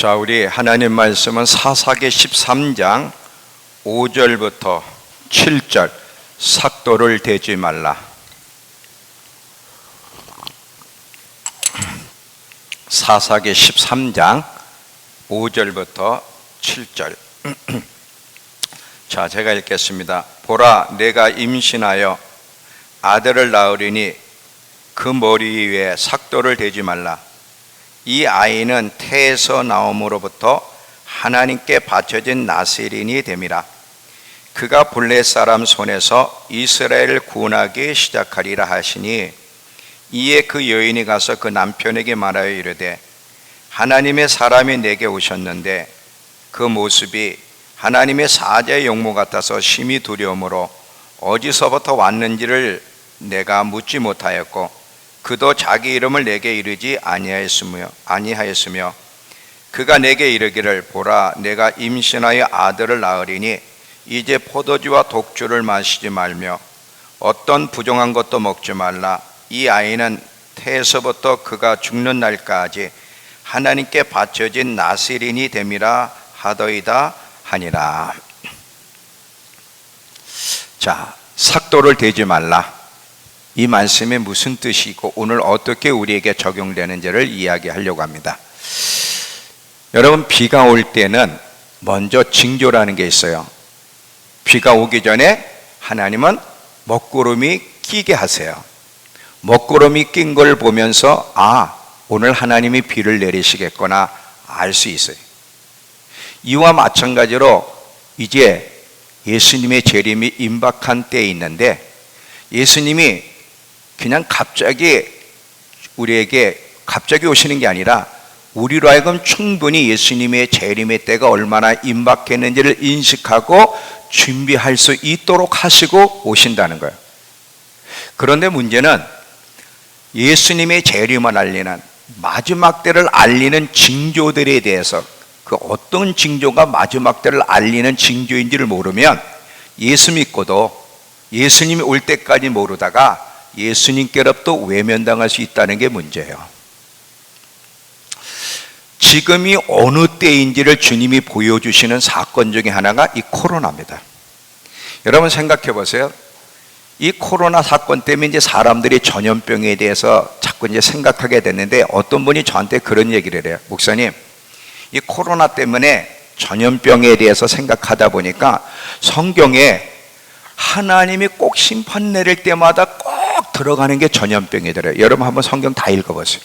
자, 우리 하나님 말씀은 사사기 13장 5절부터 7절 삭도를 대지 말라. 사사기 13장 5절부터 7절. 자, 제가 읽겠습니다. 보라, 내가 임신하여 아들을 낳으리니 그 머리 위에 삭도를 대지 말라. 이 아이는 태에서 나옴으로부터 하나님께 바쳐진 나세린이 됨이라. 그가 블레 사람 손에서 이스라엘을 구원하기 시작하리라 하시니, 이에 그 여인이 가서 그 남편에게 말하여 이르되, 하나님의 사람이 내게 오셨는데 그 모습이 하나님의 사자의 용모 같아서 심히 두려움으로 어디서부터 왔는지를 내가 묻지 못하였고, 그도 자기 이름을 내게 이르지 아니하였으며 그가 내게 이르기를, 보라, 내가 임신하여 아들을 낳으리니 이제 포도주와 독주를 마시지 말며 어떤 부정한 것도 먹지 말라. 이 아이는 태에서부터 그가 죽는 날까지 하나님께 바쳐진 나세린이 됨이라 하더이다 하니라. 자, 삭도를 대지 말라. 이 말씀이 무슨 뜻이고 오늘 어떻게 우리에게 적용되는지를 이야기하려고 합니다. 여러분, 비가 올 때는 먼저 징조라는 게 있어요. 비가 오기 전에 하나님은 먹구름이 끼게 하세요. 먹구름이 낀 걸 보면서 오늘 하나님이 비를 내리시겠구나 알 수 있어요. 이와 마찬가지로 이제 예수님의 재림이 임박한 때에 있는데, 예수님이 그냥 갑자기 우리에게 갑자기 오시는 게 아니라 우리로 하여금 충분히 예수님의 재림의 때가 얼마나 임박했는지를 인식하고 준비할 수 있도록 하시고 오신다는 거예요. 그런데 문제는 예수님의 재림을 알리는, 마지막 때를 알리는 징조들에 대해서, 그 어떤 징조가 마지막 때를 알리는 징조인지를 모르면 예수 믿고도 예수님이 올 때까지 모르다가 예수님께로부터 외면당할 수 있다는 게 문제예요. 지금이 어느 때인지를 주님이 보여주시는 사건 중에 하나가 이 코로나입니다. 여러분 생각해 보세요. 이 코로나 사건 때문에 이제 사람들이 전염병에 대해서 자꾸 이제 생각하게 됐는데, 어떤 분이 저한테 그런 얘기를 해요. 목사님, 이 코로나 때문에 전염병에 대해서 생각하다 보니까 성경에 하나님이 꼭 심판 내릴 때마다 꼭 들어가는 게 전염병이더래요. 여러분 한번 성경 다 읽어보세요.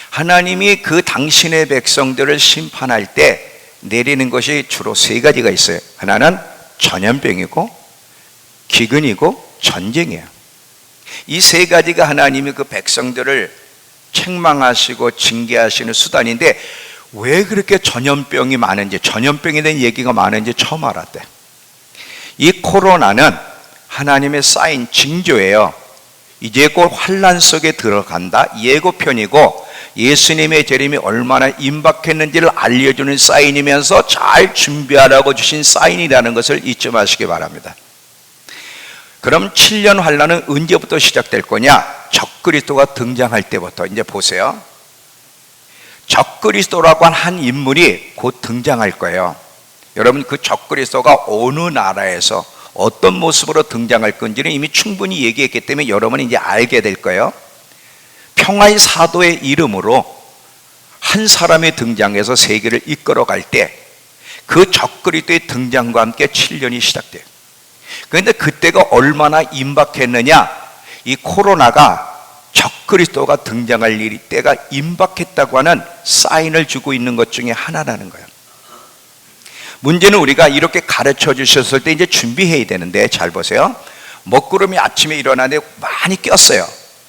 하나님이 그 당신의 백성들을 심판할 때 내리는 것이 주로 세 가지가 있어요. 하나는 전염병이고 기근이고 전쟁이에요. 이 세 가지가 하나님이 그 백성들을 책망하시고 징계하시는 수단인데, 왜 그렇게 전염병이 많은지, 전염병에 대한 얘기가 많은지 처음 알았대. 이 코로나는 하나님의 사인, 징조예요. 이제 곧 환난 속에 들어간다, 예고편이고 예수님의 재림이 얼마나 임박했는지를 알려주는 사인이면서 잘 준비하라고 주신 사인이라는 것을 잊지 마시기 바랍니다. 그럼 7년 환난은 언제부터 시작될 거냐? 적그리스도가 등장할 때부터. 이제 보세요. 적그리스도라고 한 인물이 곧 등장할 거예요. 여러분, 그 적그리스도가 어느 나라에서 어떤 모습으로 등장할 건지는 이미 충분히 얘기했기 때문에 여러분이 이제 알게 될 거예요. 평화의 사도의 이름으로 한 사람이 등장해서 세계를 이끌어갈 때 그 적그리스도의 등장과 함께 7년이 시작돼요. 그런데 그때가 얼마나 임박했느냐? 이 코로나가 적그리스도가 등장할 일이 때가 임박했다고 하는 사인을 주고 있는 것 중에 하나라는 거예요. 문제는 우리가 이렇게 가르쳐 주셨을 때 이제 준비해야 되는데, 잘 보세요. 먹구름이 아침에 일어나는데 많이 꼈어요.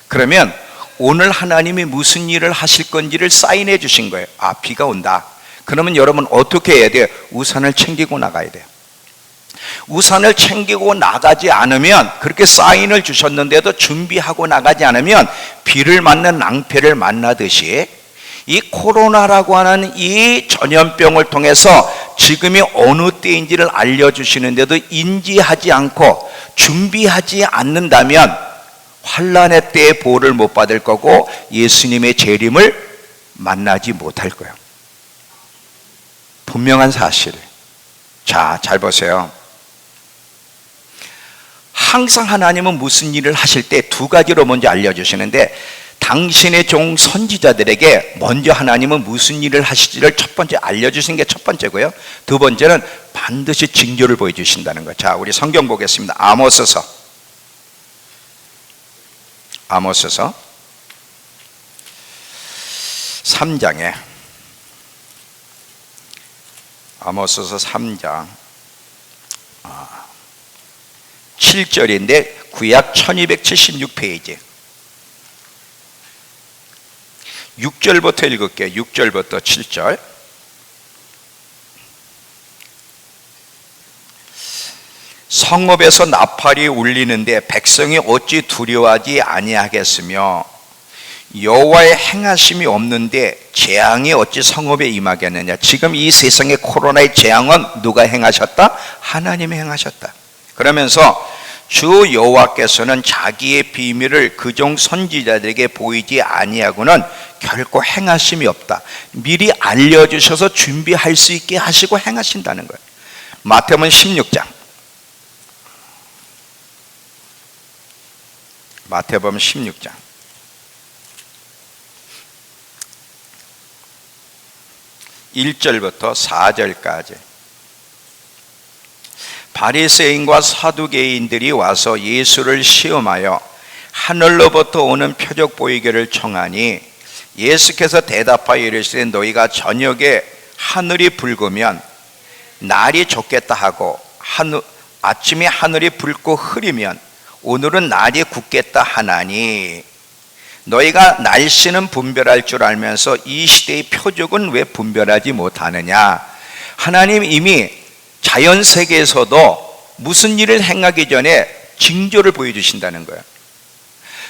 그러면 오늘 하나님이 무슨 일을 하실 건지를 사인해 주신 거예요. 비가 온다. 그러면 여러분 어떻게 해야 돼요? 우산을 챙기고 나가야 돼요. 우산을 챙기고 나가지 않으면, 그렇게 사인을 주셨는데도 준비하고 나가지 않으면 비를 맞는 낭패를 만나듯이, 이 코로나라고 하는 이 전염병을 통해서 지금이 어느 때인지를 알려주시는데도 인지하지 않고 준비하지 않는다면 환난의 때에 보호를 못 받을 거고 예수님의 재림을 만나지 못할 거예요. 분명한 사실. 자, 잘 보세요. 항상 하나님은 무슨 일을 하실 때 두 가지로 먼저 알려주시는데, 당신의 종 선지자들에게 먼저 하나님은 무슨 일을 하실지를 첫 번째 알려주신 게 첫 번째고요. 두 번째는 반드시 징조를 보여주신다는 거예요. 자, 우리 성경 보겠습니다. 아모스서 3장에, 아모스서 3장 7절인데 구약 1276페이지 6절부터 읽을게요. 6절부터 7절. 성읍에서 나팔이 울리는데 백성이 어찌 두려워하지 아니하겠으며 여호와의 행하심이 없는데 재앙이 어찌 성읍에 임하겠느냐. 지금 이 세상의 코로나의 재앙은 누가 행하셨다? 하나님이 행하셨다. 그러면서 주 여호와께서는 자기의 비밀을 그종 선지자들에게 보이지 아니하고는 결코 행하심이 없다. 미리 알려주셔서 준비할 수 있게 하시고 행하신다는 거예요. 마태복음 16장. 마태복음 16장 1절부터 4절까지. 바리새인과 사두개인들이 와서 예수를 시험하여 하늘로부터 오는 표적 보이기를 청하니 예수께서 대답하여 이르시되 너희가 저녁에 하늘이 붉으면 날이 좋겠다 하고 아침에 하늘이 붉고 흐리면 오늘은 날이 굳겠다 하나니 너희가 날씨는 분별할 줄 알면서 이 시대의 표적은 왜 분별하지 못하느냐. 하나님 이미 자연 세계에서도 무슨 일을 행하기 전에 징조를 보여주신다는 거예요.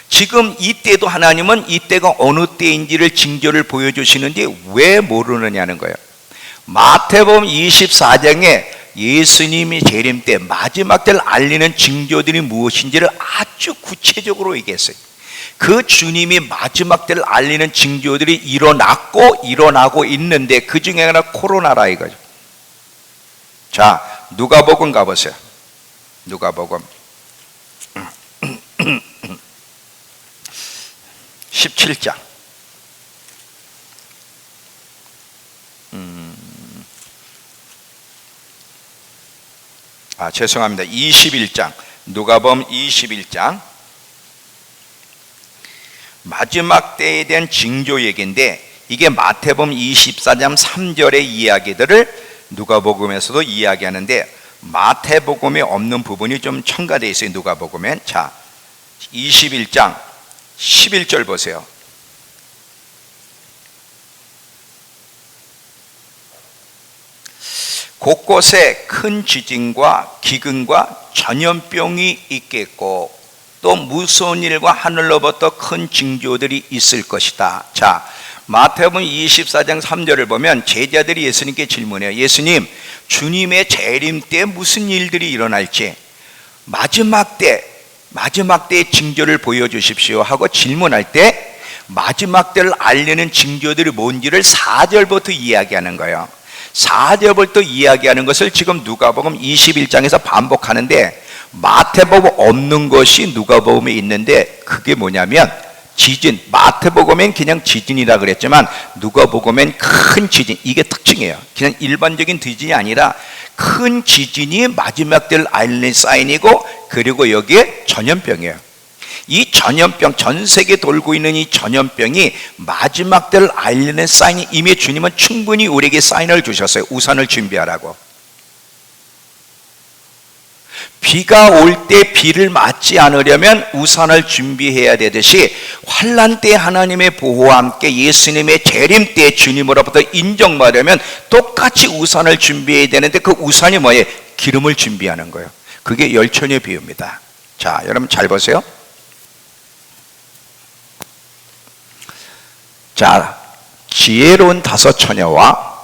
지금 이때도 하나님은 이때가 어느 때인지를 징조를 보여주시는데 왜 모르느냐는 거예요. 마태복음 24장에 예수님이 재림 때 마지막 때를 알리는 징조들이 무엇인지를 아주 구체적으로 얘기했어요. 그 주님이 마지막 때를 알리는 징조들이 일어나고 있는데 그 중에 하나 코로나라 이거죠. 자, 누가복음 가보세요. 누가복음 17장. 죄송합니다. 21장. 누가복음 21장. 마지막 때에 대한 징조 얘기인데 이게 마태복음 24장 3절의 이야기들을 누가복음에서도 이야기하는데 마태복음에 없는 부분이 좀 첨가되어 있어요. 누가복음엔. 자, 21장 11절 보세요. 곳곳에 큰 지진과 기근과 전염병이 있겠고 또 무서운 일과 하늘로부터 큰 징조들이 있을 것이다. 자, 마태복음 24장 3절을 보면 제자들이 예수님께 질문해요. 예수님, 주님의 재림 때 무슨 일들이 일어날지 마지막 때의 징조를 보여주십시오 하고 질문할 때 마지막 때를 알리는 징조들이 뭔지를 4절부터 이야기하는 거예요. 4절부터 이야기하는 것을 지금 누가복음 21장에서 반복하는데 마태복음 없는 것이 누가복음에 있는데 그게 뭐냐면 지진. 마태복음엔 그냥 지진이라 그랬지만 누가복음엔 큰 지진. 이게 특징이에요. 그냥 일반적인 지진이 아니라 큰 지진이 마지막 때를 알리는 사인이고 그리고 여기에 전염병이에요. 이 전염병, 전 세계에 돌고 있는 이 전염병이 마지막 때를 알리는 사인이 이미 주님은 충분히 우리에게 사인을 주셨어요. 우산을 준비하라고. 비가 올 때 비를 맞지 않으려면 우산을 준비해야 되듯이 환난 때 하나님의 보호와 함께 예수님의 재림 때 주님으로부터 인정받으려면 똑같이 우산을 준비해야 되는데 그 우산이 뭐예요? 기름을 준비하는 거예요. 그게 열처녀의 비유입니다. 자, 여러분 잘 보세요. 자, 지혜로운 다섯 처녀와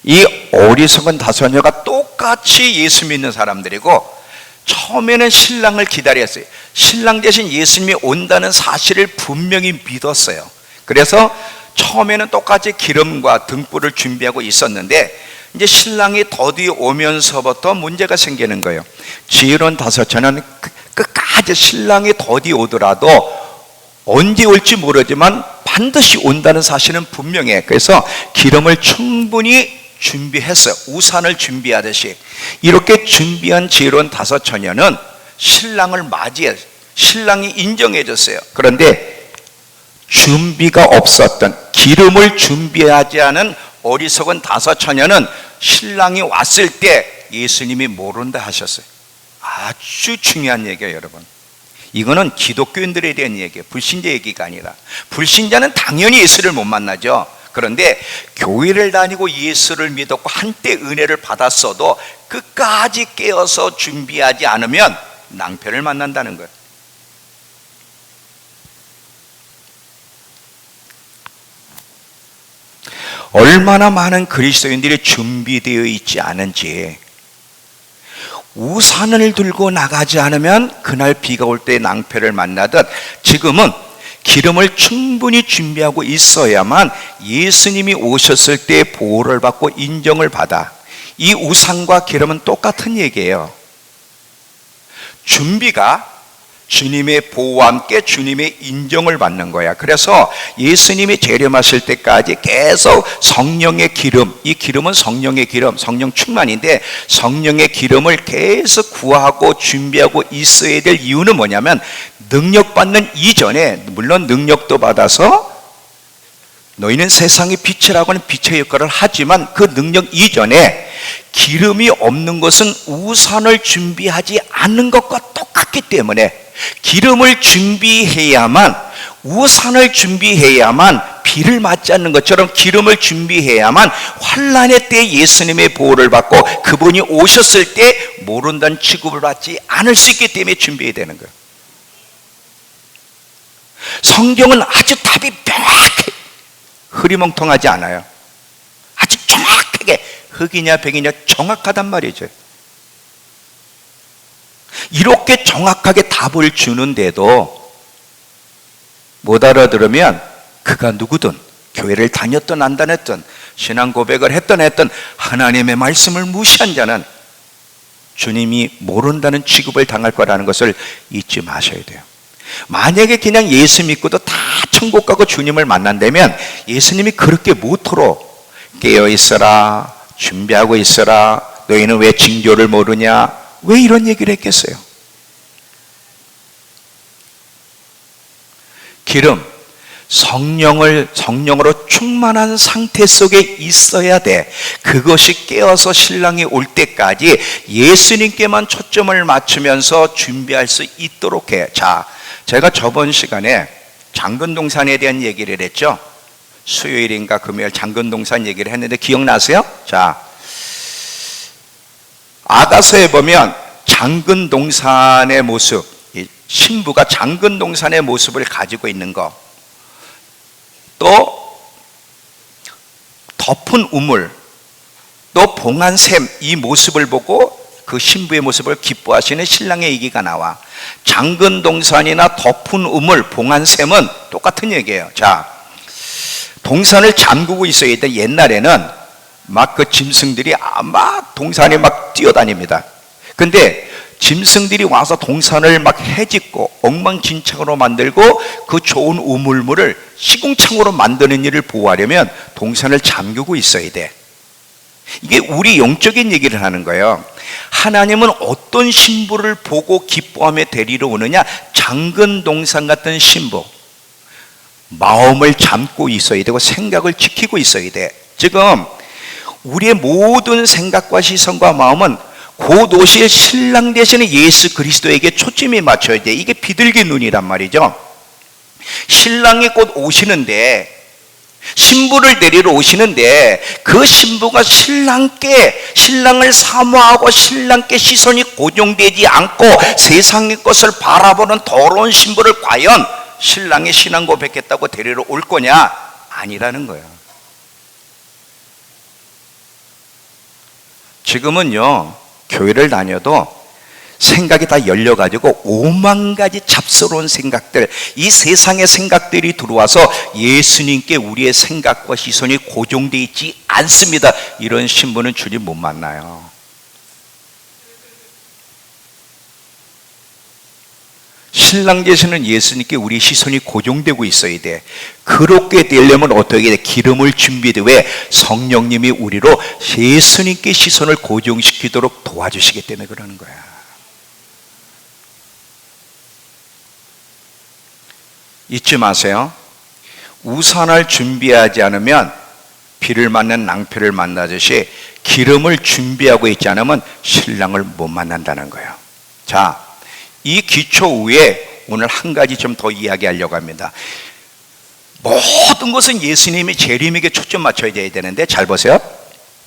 이 어리석은 다섯 처녀가 똑같이 예수 믿는 사람들이고 처음에는 신랑을 기다렸어요. 신랑 대신 예수님이 온다는 사실을 분명히 믿었어요. 그래서 처음에는 똑같이 기름과 등불을 준비하고 있었는데 이제 신랑이 더디 오면서부터 문제가 생기는 거예요. 지혜로운 다섯째는 끝까지 신랑이 더디 오더라도 언제 올지 모르지만 반드시 온다는 사실은 분명해. 그래서 기름을 충분히 준비했어요. 우산을 준비하듯이. 이렇게 준비한 지혜로운 다섯 처녀는 신랑을 맞이해 신랑이 인정해 줬어요. 그런데 준비가 없었던, 기름을 준비하지 않은 어리석은 다섯 처녀는 신랑이 왔을 때 예수님이 모른다 하셨어요. 아주 중요한 얘기예요, 여러분. 이거는 기독교인들에 대한 얘기예요. 불신자 얘기가 아니라. 불신자는 당연히 예수를 못 만나죠. 그런데 교회를 다니고 예수를 믿었고 한때 은혜를 받았어도 끝까지 깨어서 준비하지 않으면 낭패를 만난다는 거예요. 얼마나 많은 그리스도인들이 준비되어 있지 않은지. 우산을 들고 나가지 않으면 그날 비가 올 때 낭패를 만나듯 지금은 기름을 충분히 준비하고 있어야만 예수님이 오셨을 때 보호를 받고 인정을 받아. 이 우산과 기름은 똑같은 얘기예요. 준비가 주님의 보호와 함께 주님의 인정을 받는 거야. 그래서 예수님이 재림하실 때까지 계속 성령의 기름, 이 기름은 성령의 기름, 성령 충만인데 성령의 기름을 계속 구하고 준비하고 있어야 될 이유는 뭐냐면 능력 받는 이전에, 물론 능력도 받아서 너희는 세상의 빛이라고는 빛의 역할을 하지만 그 능력 이전에 기름이 없는 것은 우산을 준비하지 않는 것과 똑같기 때문에 기름을 준비해야만, 우산을 준비해야만, 비를 맞지 않는 것처럼 기름을 준비해야만 환난의 때 예수님의 보호를 받고 그분이 오셨을 때 모른다는 취급을 받지 않을 수 있기 때문에 준비해야 되는 거예요. 성경은 아주 답이 명확해. 흐리멍텅하지 않아요. 아주 정확하게 흑이냐 백이냐 정확하단 말이죠. 이렇게 정확하게 답을 주는데도 못 알아들으면 그가 누구든, 교회를 다녔든 안 다녔든, 신앙 고백을 했든 하나님의 말씀을 무시한 자는 주님이 모른다는 취급을 당할 거라는 것을 잊지 마셔야 돼요. 만약에 그냥 예수 믿고도 다 천국 가고 주님을 만난다면 예수님이 그렇게 모토로 깨어 있어라, 준비하고 있어라, 너희는 왜 징조를 모르냐, 왜 이런 얘기를 했겠어요? 기름, 성령으로 충만한 상태 속에 있어야 돼. 그것이 깨어서 신랑이 올 때까지 예수님께만 초점을 맞추면서 준비할 수 있도록 해. 자, 제가 저번 시간에 장근동산에 대한 얘기를 했죠. 수요일인가 금요일 장근동산 얘기를 했는데 기억나세요? 자, 아가서에 보면 장근동산의 모습, 신부가 장근동산의 모습을 가지고 있는 것, 또 덮은 우물, 또 봉한 샘, 이 모습을 보고 그 신부의 모습을 기뻐하시는 신랑의 얘기가 나와. 장근동산이나 덮은 우물, 봉한 샘은 똑같은 얘기예요. 자, 동산을 잠그고 있어야 돼. 옛날에는 막 그 짐승들이 막 동산에 막 뛰어다닙니다. 근데 짐승들이 와서 동산을 막 해짓고 엉망진창으로 만들고 그 좋은 우물물을 시궁창으로 만드는 일을 보호하려면 동산을 잠그고 있어야 돼. 이게 우리 영적인 얘기를 하는 거예요. 하나님은 어떤 신부를 보고 기뻐하며 데리러 오느냐? 잠근 동산 같은 신부. 마음을 잠고 있어야 되고 생각을 지키고 있어야 돼. 지금 우리의 모든 생각과 시선과 마음은 곧 오실 신랑 되시는 예수 그리스도에게 초점이 맞춰야 돼. 이게 비둘기 눈이란 말이죠. 신랑이 곧 오시는데, 신부를 데리러 오시는데 그 신부가 신랑을 사모하고 신랑께 시선이 고정되지 않고 세상의 것을 바라보는 더러운 신부를 과연 신랑이 신앙 고백했다고 데리러 올 거냐? 아니라는 거예요. 지금은요, 교회를 다녀도 생각이 다 열려가지고 5만 가지 잡스러운 생각들, 이 세상의 생각들이 들어와서 예수님께 우리의 생각과 시선이 고정되어 있지 않습니다. 이런 신부는 주님 못 만나요. 신랑 되시는 예수님께 우리 시선이 고정되고 있어야 돼. 그렇게 되려면 어떻게 돼? 기름을 준비돼. 왜? 성령님이 우리로 예수님께 시선을 고정시키도록 도와주시기 때문에 그러는 거야. 잊지 마세요. 우산을 준비하지 않으면 비를 맞는 낭패를 만나듯이 기름을 준비하고 있지 않으면 신랑을 못 만난다는 거예요. 자, 이 기초 위에 오늘 한 가지 좀 더 이야기하려고 합니다. 모든 것은 예수님의 재림에게 초점 맞춰야 되는데 잘 보세요.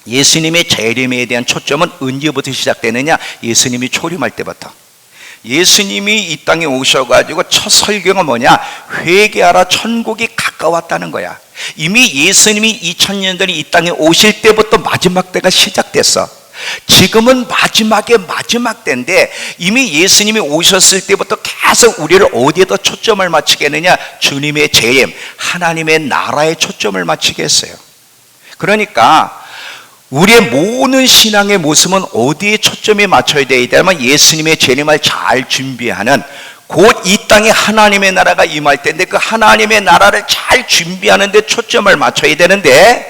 예수님의 재림에 대한 초점은 언제부터 시작되느냐? 예수님이 초림할 때부터. 예수님이 이 땅에 오셔가지고 첫 설교가 뭐냐? 회개하라, 천국이 가까웠다는 거야. 이미 예수님이 2000년 전에 이 땅에 오실 때부터 마지막 때가 시작됐어. 지금은 마지막의 마지막 때인데 이미 예수님이 오셨을 때부터 계속 우리를 어디에 더 초점을 맞추게 했느냐? 주님의 재림, 하나님의 나라에 초점을 맞추게 했어요. 그러니까 우리의 모든 신앙의 모습은 어디에 초점이 맞춰야 되냐면 예수님의 재림을 잘 준비하는, 곧 이 땅에 하나님의 나라가 임할 때인데 그 하나님의 나라를 잘 준비하는 데 초점을 맞춰야 되는데,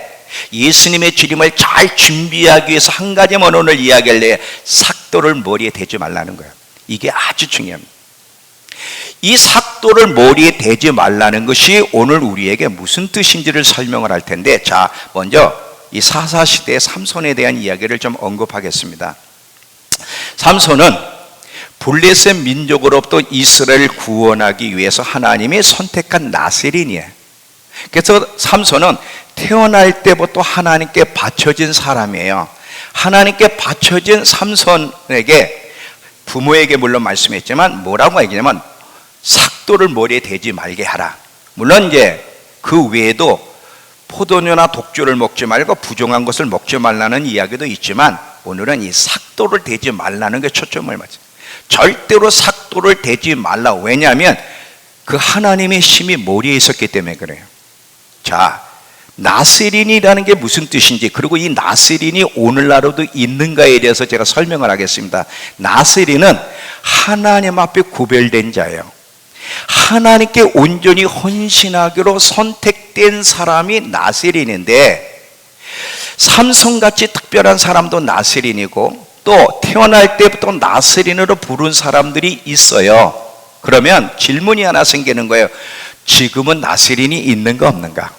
예수님의 재림을 잘 준비하기 위해서 한 가지만 오늘 이야기할래요. 삭도를 머리에 대지 말라는 거예요. 이게 아주 중요합니다. 이 삭도를 머리에 대지 말라는 것이 오늘 우리에게 무슨 뜻인지를 설명을 할 텐데, 자, 먼저 이 사사시대의 삼손에 대한 이야기를 좀 언급하겠습니다. 삼손은 블레셋 민족으로부터 이스라엘을 구원하기 위해서 하나님이 선택한 나세린이에요. 그래서 삼손은 태어날 때부터 하나님께 바쳐진 사람이에요. 하나님께 바쳐진 삼손에게 부모에게 물론 말씀했지만 뭐라고 얘기냐면 삭도를 머리에 대지 말게 하라. 물론 이제 그 외에도 포도주나 독주를 먹지 말고 부정한 것을 먹지 말라는 이야기도 있지만 오늘은 이 삭도를 대지 말라는 게 초점을 맞춰요. 절대로 삭도를 대지 말라. 왜냐하면 그 하나님의 힘이 머리에 있었기 때문에 그래요. 자, 나세린이라는 게 무슨 뜻인지, 그리고 이 나세린이 오늘날에도 있는가에 대해서 제가 설명을 하겠습니다. 나세린은 하나님 앞에 구별된 자예요. 하나님께 온전히 헌신하기로 선택된 사람이 나세린인데, 삼손같이 특별한 사람도 나세린이고 또 태어날 때부터 나세린으로 부른 사람들이 있어요. 그러면 질문이 하나 생기는 거예요. 지금은 나세린이 있는가 없는가?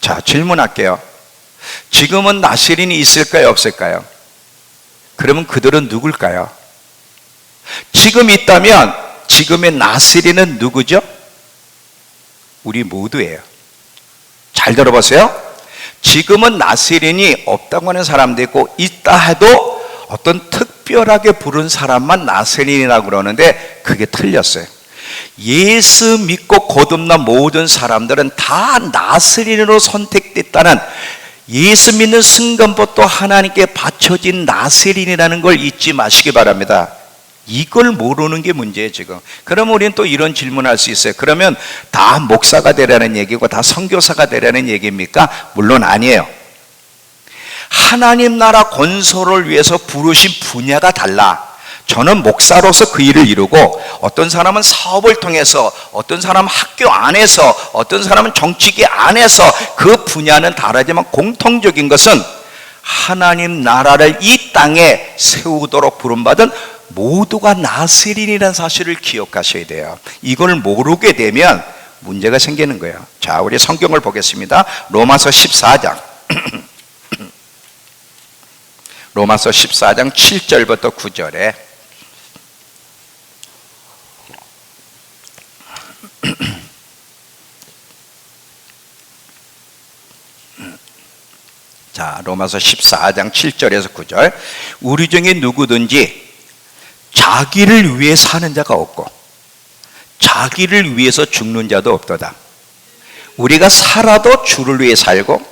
자, 질문할게요. 지금은 나세린이 있을까요 없을까요? 그러면 그들은 누굴까요? 지금 있다면 지금의 나세린은 누구죠? 우리 모두예요. 잘 들어보세요. 지금은 나세린이 없다고 하는 사람도 있고 있다 해도 어떤 특별하게 부른 사람만 나세린이라고 그러는데 그게 틀렸어요. 예수 믿고 거듭난 모든 사람들은 다 나세린으로 선택됐다는, 예수 믿는 순간부터 하나님께 바쳐진 나세린이라는 걸 잊지 마시기 바랍니다. 이걸 모르는 게 문제예요 지금. 그럼 우리는 또 이런 질문할 수 있어요. 그러면 다 목사가 되라는 얘기고 다 선교사가 되라는 얘기입니까? 물론 아니에요. 하나님 나라 건설을 위해서 부르신 분야가 달라. 저는 목사로서 그 일을 이루고, 어떤 사람은 사업을 통해서, 어떤 사람은 학교 안에서, 어떤 사람은 정치계 안에서, 그 분야는 다르지만 공통적인 것은 하나님 나라를 이 땅에 세우도록 부름받은 모두가 나세린이라는 사실을 기억하셔야 돼요. 이걸 모르게 되면 문제가 생기는 거예요. 자, 우리 성경을 보겠습니다. 로마서 14장 로마서 14장 7절부터 9절에 자, 로마서 14장 7절에서 9절. 우리 중에 누구든지 자기를 위해 사는 자가 없고 자기를 위해서 죽는 자도 없도다. 우리가 살아도 주를 위해 살고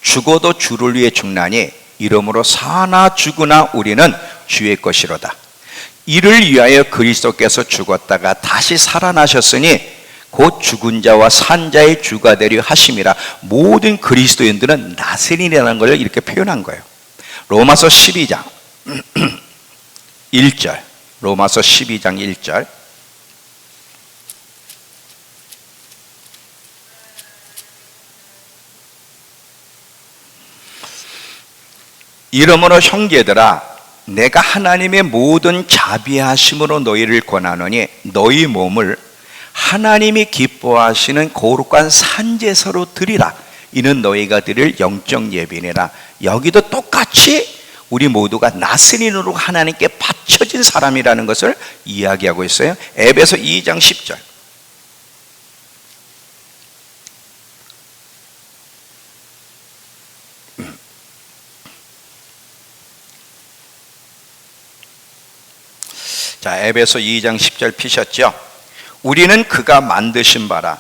죽어도 주를 위해 죽나니 이러므로 사나 죽으나 우리는 주의 것이로다. 이를 위하여 그리스도께서 죽었다가 다시 살아나셨으니 곧 죽은 자와 산 자의 주가 되려 하심이라. 모든 그리스도인들은 나세린이라는 걸 이렇게 표현한 거예요. 로마서 12장 1절, 로마서 12장 1절. 이러므로 형제들아, 내가 하나님의 모든 자비하심으로 너희를 권하노니 너희 몸을 하나님이 기뻐하시는 거룩한 산제사로 드리라. 이는 너희가 드릴 영적 예비니라. 여기도 똑같이 우리 모두가 나스린으로 하나님께 바쳐진 사람이라는 것을 이야기하고 있어요. 에베소 2장 10절. 자, 에베소 2장 10절 피셨죠? 우리는 그가 만드신 바라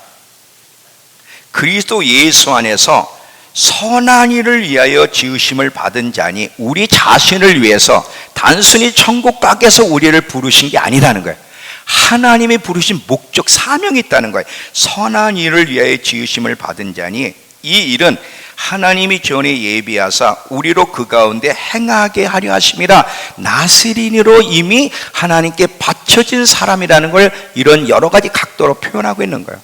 그리스도 예수 안에서 선한 일을 위하여 지으심을 받은 자니 우리 자신을 위해서 단순히 천국 가게에서 우리를 부르신 게 아니라는 거예요. 하나님이 부르신 목적, 사명이 있다는 거예요. 선한 일을 위하여 지으심을 받은 자니 이 일은 하나님이 전에 예비하사 우리로 그 가운데 행하게 하려 하심이라. 나스린으로 이미 하나님께 바쳐진 사람이라는 걸 이런 여러 가지 각도로 표현하고 있는 거예요.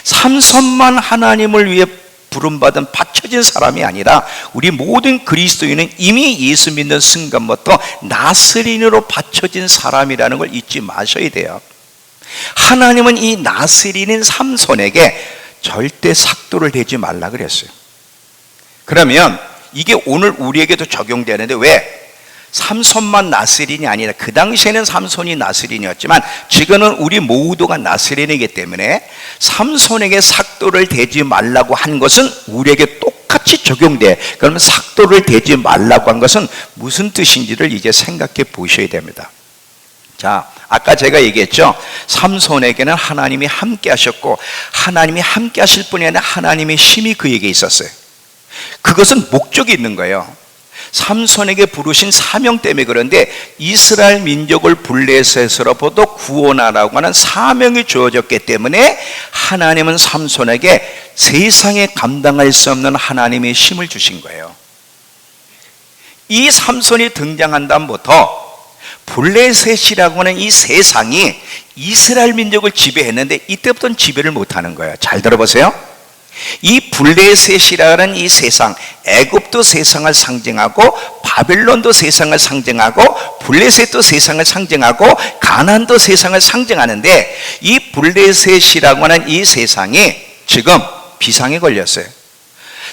삼손만 하나님을 위해 부름받은 바쳐진 사람이 아니라 우리 모든 그리스도인은 이미 예수 믿는 순간부터 나스린으로 바쳐진 사람이라는 걸 잊지 마셔야 돼요. 하나님은 이 나스린인 삼손에게 절대 삭도를 대지 말라 그랬어요. 그러면 이게 오늘 우리에게도 적용되는데 왜? 삼손만 나스린이 아니라 그 당시에는 삼손이 나스린이었지만 지금은 우리 모두가 나스린이기 때문에 삼손에게 삭도를 대지 말라고 한 것은 우리에게 똑같이 적용돼. 그러면 삭도를 대지 말라고 한 것은 무슨 뜻인지를 이제 생각해 보셔야 됩니다. 자, 아까 제가 얘기했죠. 삼손에게는 하나님이 함께 하셨고 하나님이 함께 하실 뿐이 아니라 하나님의 힘이 그에게 있었어요. 그것은 목적이 있는 거예요. 삼손에게 부르신 사명 때문에. 그런데 이스라엘 민족을 블레셋으로부터 구원하라고 하는 사명이 주어졌기 때문에 하나님은 삼손에게 세상에 감당할 수 없는 하나님의 힘을 주신 거예요. 이 삼손이 등장한 다음부터 블레셋이라고 하는 이 세상이 이스라엘 민족을 지배했는데 이때부터는 지배를 못하는 거예요. 잘 들어보세요. 이 블레셋이라는 이 세상, 애굽도 세상을 상징하고 바벨론도 세상을 상징하고 블레셋도 세상을 상징하고 가나안도 세상을 상징하는데 이 블레셋이라고 하는 이 세상이 지금 비상에 걸렸어요.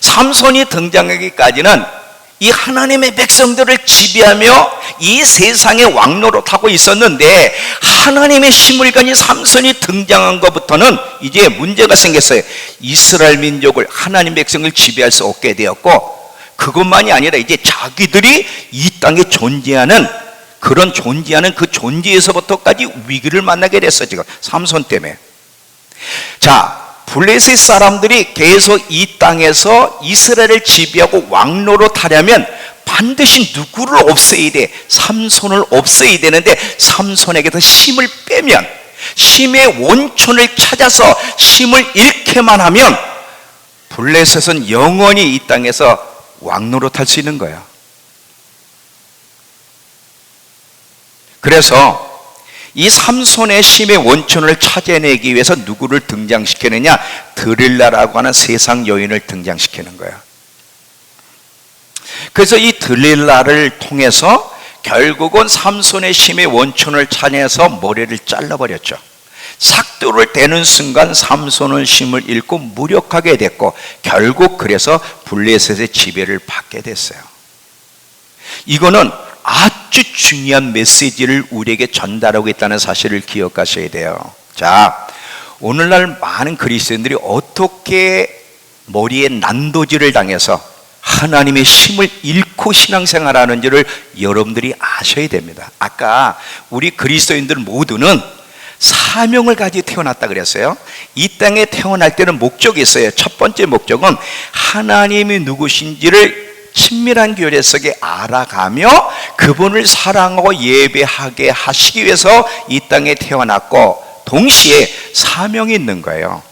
삼손이 등장하기까지는 이 하나님의 백성들을 지배하며 이 세상의 왕노릇하고 있었는데 하나님의 힘을 가진 삼손이 등장한 것부터는 이제 문제가 생겼어요. 이스라엘 민족을, 하나님 백성을 지배할 수 없게 되었고 그것만이 아니라 이제 자기들이 이 땅에 존재하는 그 존재에서부터까지 위기를 만나게 됐어요. 지금 삼손 때문에. 자, 블레셋 사람들이 계속 이 땅에서 이스라엘을 지배하고 왕노릇하려면 반드시 누구를 없애야 돼? 삼손을 없애야 되는데 삼손에게서 힘을 빼면, 힘의 원천을 찾아서 힘을 잃게만 하면 블레셋은 영원히 이 땅에서 왕노릇할 수 있는 거야. 그래서 이 삼손의 힘의 원천을 찾아내기 위해서 누구를 등장시키느냐? 드릴라라고 하는 세상 여인을 등장시키는 거야. 그래서 이 드릴라를 통해서 결국은 삼손의 힘의 원천을 찾아내서 머리를 잘라버렸죠. 삭도를 대는 순간 삼손은 힘을 잃고 무력하게 됐고 결국 그래서 블레셋의 지배를 받게 됐어요. 이거는 아주 중요한 메시지를 우리에게 전달하고 있다는 사실을 기억하셔야 돼요. 자, 오늘날 많은 그리스도인들이 어떻게 머리에 난도질을 당해서 하나님의 힘을 잃고 신앙생활하는지를 여러분들이 아셔야 됩니다. 아까 우리 그리스도인들 모두는 사명을 가지고 태어났다 그랬어요. 이 땅에 태어날 때는 목적이 있어요. 첫 번째 목적은 하나님이 누구신지를 친밀한 교제 속에 알아가며 그 그분을 사랑하고 예배하게 하시기 위해서 이 땅에 태어났고, 동시에 사명이 있는 거예요.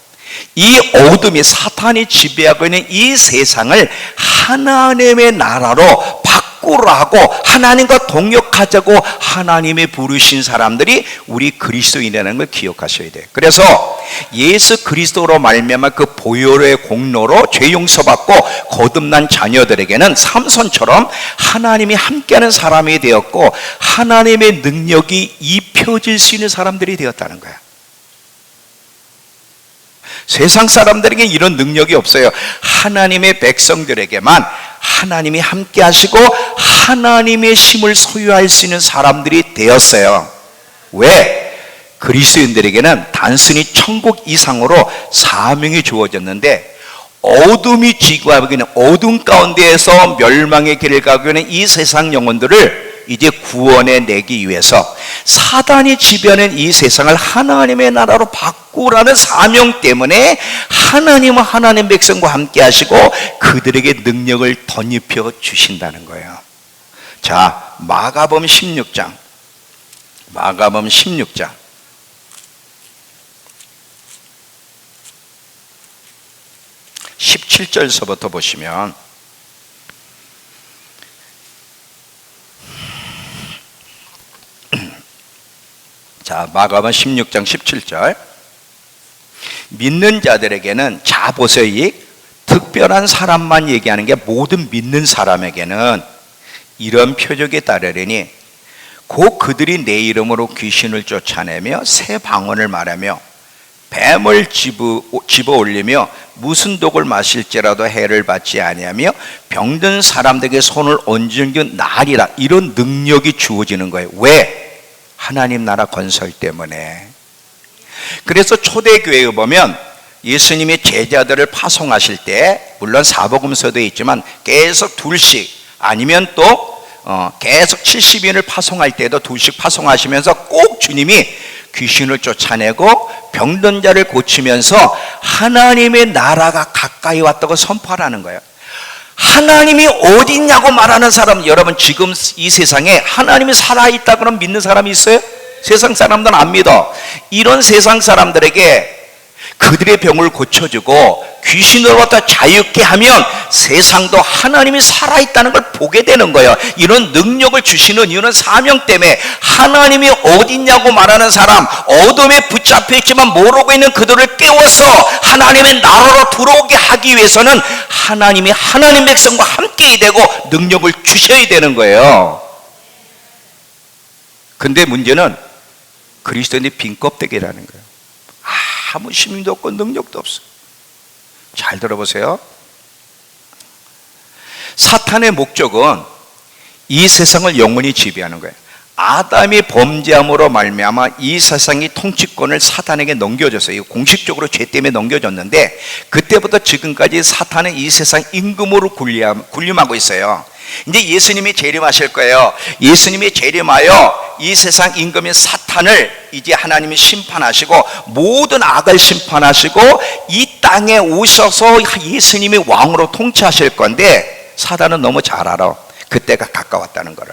이 어둠이, 사탄이 지배하고 있는 이 세상을 하나님의 나라로 바꾸라고, 하나님과 동역하자고 하나님이 부르신 사람들이 우리 그리스도인이라는 걸 기억하셔야 돼요. 그래서 예수 그리스도로 말미암아 그 보혈의 공로로 죄 용서받고 거듭난 자녀들에게는 삼손처럼 하나님이 함께하는 사람이 되었고, 하나님의 능력이 입혀질 수 있는 사람들이 되었다는 거예요. 세상 사람들에게 이런 능력이 없어요. 하나님의 백성들에게만 하나님이 함께 하시고 하나님의 힘을 소유할 수 있는 사람들이 되었어요. 왜? 그리스도인들에게는 단순히 천국 이상으로 사명이 주어졌는데, 어둠이 지구하고 있는 어둠 가운데에서 멸망의 길을 가고 있는 이 세상 영혼들을 이제 구원해 내기 위해서 사단이 지배하는 이 세상을 하나님의 나라로 바꾸라는 사명 때문에 하나님은 하나님 백성과 함께 하시고 그들에게 능력을 덧입혀 주신다는 거예요. 자, 마가복음 16장 17절서부터 보시면, 자, 마가복음 16장 17절. 믿는 자들에게는, 자 보세요, 이 특별한 사람만 얘기하는 게 모든 믿는 사람에게는 이런 표적에 따르려니 곧 그들이 내 이름으로 귀신을 쫓아내며 새 방언을 말하며 뱀을 집어 올리며 무슨 독을 마실지라도 해를 받지 아니하며 병든 사람들에게 손을 얹은 그 날이라. 이런 능력이 주어지는 거예요. 왜? 하나님 나라 건설 때문에. 그래서 초대교회에 보면 예수님이 제자들을 파송하실 때, 물론 사복음서도 있지만 계속 둘씩, 아니면 또 계속 70인을 파송할 때도 둘씩 파송하시면서 꼭 주님이 귀신을 쫓아내고 병든 자를 고치면서 하나님의 나라가 가까이 왔다고 선포하라는 거예요. 하나님이 어디 있냐고 말하는 사람, 여러분 지금 이 세상에 하나님이 살아있다 그러면 믿는 사람이 있어요? 세상 사람들은 안 믿어. 이런 세상 사람들에게 그들의 병을 고쳐주고 귀신으로부터 자유케 하면 세상도 하나님이 살아있다는 걸 보게 되는 거예요. 이런 능력을 주시는 이유는 사명 때문에, 하나님이 어딨냐고 말하는 사람, 어둠에 붙잡혀 있지만 모르고 있는 그들을 깨워서 하나님의 나라로 들어오게 하기 위해서는 하나님이 하나님 백성과 함께 되고 능력을 주셔야 되는 거예요. 근데 문제는 그리스도인의 빈 껍데기라는 거예요. 아무 힘도 없고 능력도 없어. 잘 들어보세요. 사탄의 목적은 이 세상을 영원히 지배하는 거예요. 아담이 범죄함으로 말미암아 이 세상의 통치권을 사탄에게 넘겨줬어요. 공식적으로 죄 때문에 넘겨줬는데, 그때부터 지금까지 사탄은 이 세상 임금으로 군림하고 있어요. 이제 예수님이 재림하실 거예요. 예수님이 재림하여 이 세상 임금인 사탄을 이제 하나님이 심판하시고 모든 악을 심판하시고 이 땅에 오셔서 예수님이 왕으로 통치하실 건데, 사단은 너무 잘 알아. 그때가 가까웠다는 것을.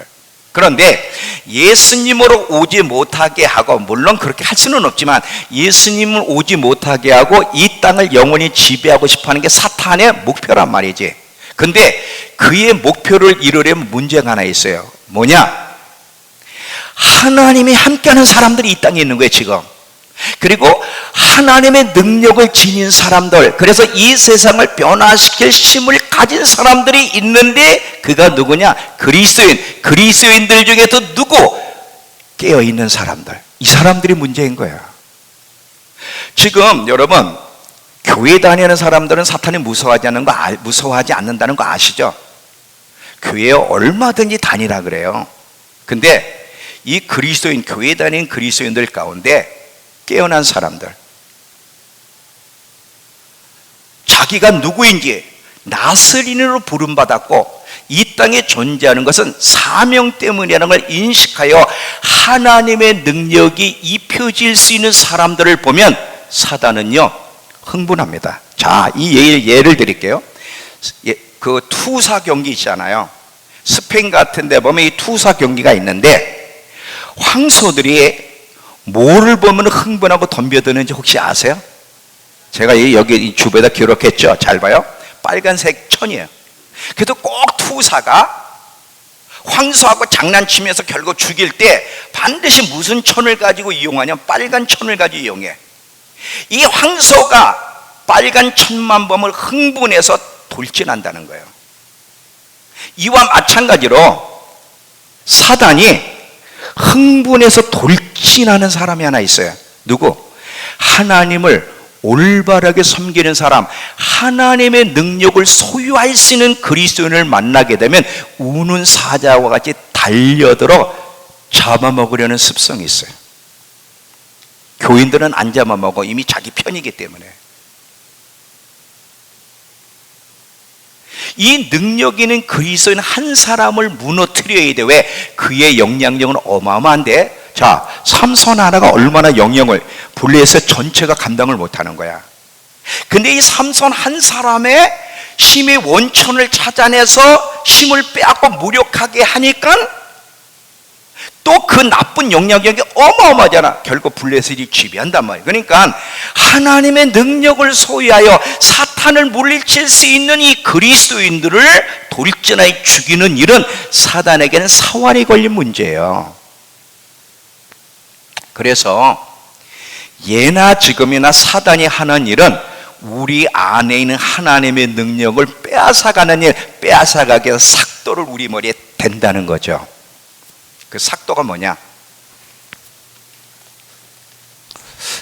그런데 예수님으로 오지 못하게 하고, 물론 그렇게 할 수는 없지만 예수님을 오지 못하게 하고 이 땅을 영원히 지배하고 싶어하는 게 사탄의 목표란 말이지. 근데 그의 목표를 이루려면 문제가 하나 있어요. 뭐냐? 하나님이 함께하는 사람들이 이 땅에 있는 거예요 지금. 그리고 하나님의 능력을 지닌 사람들, 그래서 이 세상을 변화시킬 힘을 가진 사람들이 있는데, 그가 누구냐? 그리스도인들 중에도 누구? 깨어있는 사람들. 이 사람들이 문제인 거야. 지금 여러분, 교회 다니는 사람들은 사탄이 무서워하지 않는다는 거 아시죠? 교회에 얼마든지 다니라 그래요. 근데 이 그리스도인, 교회 다니는 그리스도인들 가운데 깨어난 사람들, 자기가 누구인지 나스린으로 부름받았고 이 땅에 존재하는 것은 사명 때문이라는 걸 인식하여 하나님의 능력이 입혀질 수 있는 사람들을 보면 사단은요 흥분합니다. 자, 이 예를 드릴게요. 그 투사 경기 있잖아요. 스페인 같은 데 보면 이 투사 경기가 있는데 황소들이 뭐를 보면 흥분하고 덤벼드는지 혹시 아세요? 제가 여기 이 주부에다 기록했죠. 잘 봐요. 빨간색 천이에요. 그래도 꼭 투사가 황소하고 장난치면서 결국 죽일 때 반드시 무슨 천을 가지고 이용하냐면 빨간 천을 가지고 이용해. 이 황소가 빨간 천만 보면 흥분해서 돌진한다는 거예요. 이와 마찬가지로 사단이 흥분해서 돌진하는 사람이 하나 있어요. 누구? 하나님을 올바르게 섬기는 사람, 하나님의 능력을 소유할 수 있는 그리스도인을 만나게 되면 우는 사자와 같이 달려들어 잡아먹으려는 습성이 있어요. 교인들은 안 잡아먹어. 이미 자기 편이기 때문에. 이 능력 있는 그리스도인 한 사람을 무너뜨려야 돼. 왜? 그의 영향력은 어마어마한데, 자, 삼손 하나가 얼마나 영역을 분리해서 전체가 감당을 못하는 거야. 근데 이 삼손 한 사람의 힘의 원천을 찾아내서 힘을 빼앗고 무력하게 하니까 또 그 나쁜 영향력이 어마어마하잖아. 결국 블레셋이 지배한단 말이에요. 그러니까 하나님의 능력을 소유하여 사탄을 물리칠 수 있는 이 그리스도인들을 돌진하여 죽이는 일은 사단에게는 사활이 걸린 문제예요. 그래서 예나 지금이나 사단이 하는 일은 우리 안에 있는 하나님의 능력을 빼앗아가는 일, 빼앗아가게 해서 삭도를 우리 머리에 댄다는 거죠. 그 삭도가 뭐냐?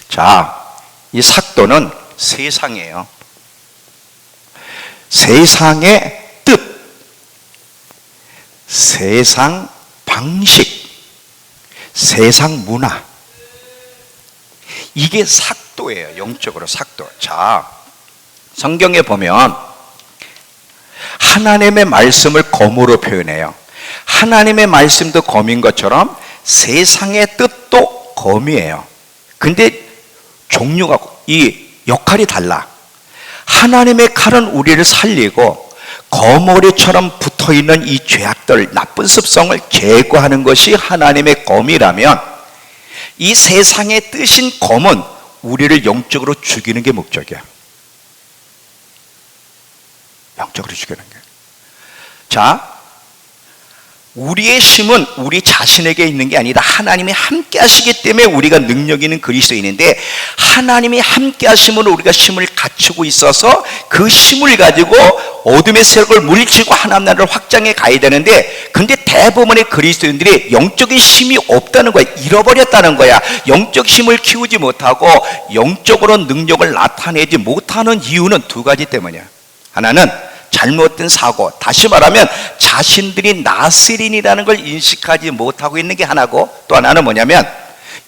자, 이 삭도는 세상이에요. 세상의 뜻, 세상 방식, 세상 문화, 이게 삭도예요. 영적으로 삭도. 자, 성경에 보면 하나님의 말씀을 검으로 표현해요. 하나님의 말씀도 검인 것처럼 세상의 뜻도 검이에요. 근데 종류가, 이 역할이 달라. 하나님의 칼은 우리를 살리고 거머리처럼 붙어있는 이 죄악들, 나쁜 습성을 제거하는 것이 하나님의 검이라면, 이 세상의 뜻인 검은 우리를 영적으로 죽이는 게 목적이야. 영적으로 죽이는 게. 자, 우리의 힘은 우리 자신에게 있는 게 아니라 하나님이 함께 하시기 때문에 우리가 능력 있는 그리스도인인데, 하나님이 함께 하심으로 우리가 힘을 갖추고 있어서 그 힘을 가지고 어둠의 세력을 물리치고 하나님 나라를 확장해 가야 되는데, 근데 대부분의 그리스도인들이 영적인 힘이 없다는 거야. 잃어버렸다는 거야. 영적 힘을 키우지 못하고 영적으로 능력을 나타내지 못하는 이유는 두 가지 때문이야. 하나는 잘못된 사고, 다시 말하면 자신들이 나스린이라는 걸 인식하지 못하고 있는 게 하나고, 또 하나는 뭐냐면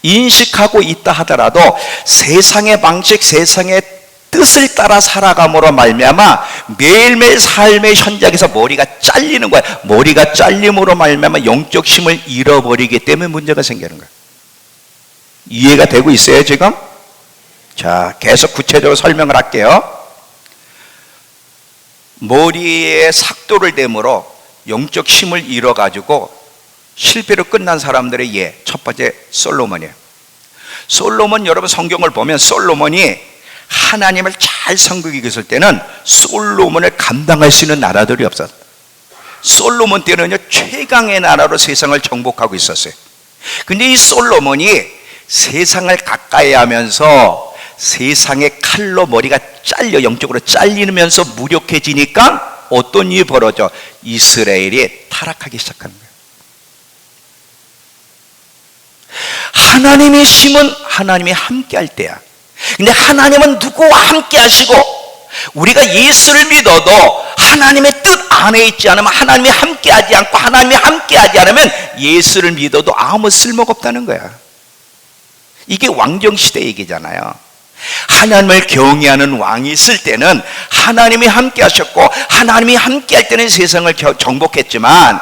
인식하고 있다 하더라도 세상의 방식, 세상의 뜻을 따라 살아감으로 말미암아 매일매일 삶의 현장에서 머리가 잘리는 거야. 머리가 잘림으로 말미암아 영적 힘을 잃어버리기 때문에 문제가 생기는 거야. 이해가 되고 있어요 지금? 자, 계속 구체적으로 설명을 할게요. 머리에 삭도를 댐으로 영적 힘을 잃어가지고 실패로 끝난 사람들의 예, 첫 번째 솔로몬이에요. 솔로몬, 여러분 성경을 보면 솔로몬이 하나님을 잘 섬기고 있을 때는 솔로몬을 감당할 수 있는 나라들이 없었어요. 솔로몬 때는요, 최강의 나라로 세상을 정복하고 있었어요. 근데 이 솔로몬이 세상을 가까이 하면서 세상의 칼로 머리가 잘려, 영적으로 잘리면서 무력해지니까 어떤 일이 벌어져? 이스라엘이 타락하기 시작하는 거예요. 하나님의 힘은 하나님이 함께 할 때야. 근데 하나님은 누구와 함께 하시고, 우리가 예수를 믿어도 하나님의 뜻 안에 있지 않으면, 하나님이 함께 하지 않고 하나님이 함께 하지 않으면 예수를 믿어도 아무 쓸모가 없다는 거야. 이게 왕정시대 얘기잖아요. 하나님을 경외하는 왕이 있을 때는 하나님이 함께 하셨고, 하나님이 함께 할 때는 세상을 정복했지만,